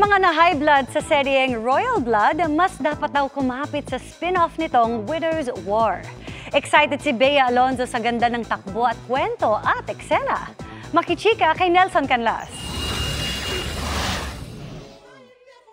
mga na-high blood sa seryeng Royal Blood, mas dapat daw kumapit sa spin-off nitong Widow's War. Excited si Bea Alonzo sa ganda ng takbo at kwento at eksena. Makichika kay Nelson Canlas.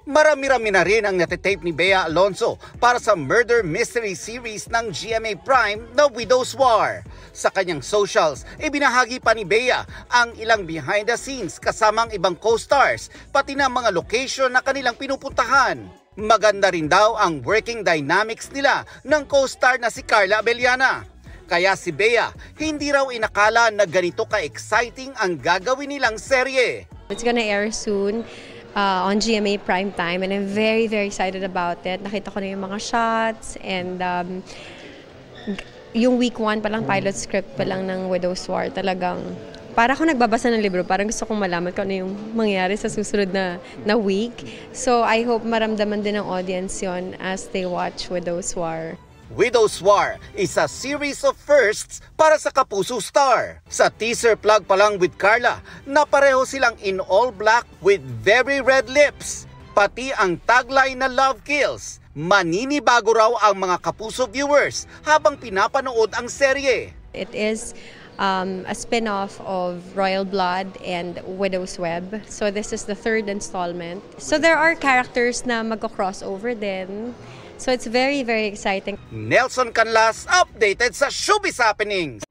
Marami-rami na rin ang natitape ni Bea Alonzo para sa murder mystery series ng GMA Prime na Widow's War. Sa kanyang socials, ibinahagi pa ni Bea ang ilang behind the scenes kasamang ibang co-stars, pati na mga location na kanilang pinupuntahan. Maganda rin daw ang working dynamics nila ng co-star na si Carla Abellana. Kaya si Bea, hindi raw inakala na ganito ka-exciting ang gagawin nilang serye. It's gonna air soon. On GMA Prime Time, and I'm very, very excited about it. Nakita ko na yung mga shots, and yung week 1 pa lang, pilot script pa lang ng Widow's War, talagang para ako nagbabasa ng libro, parang gusto kong malaman kung ano yung mangyayari sa susunod na week. So I hope maramdaman din ng audience yon as they watch Widow's War. Widow's War is a series of firsts para sa Kapuso star. Sa teaser plug pa lang with Carla, na pareho silang in all black with very red lips. Pati ang tagline na Love Kills. Maninibago raw ang mga Kapuso viewers habang pinapanood ang serye. It is a spin-off of Royal Blood and Widow's Web. So this is the 3rd installment. So there are characters na magko-crossover din. So it's very, very exciting. Nelson Canlas, updated sa Showbiz Happenings.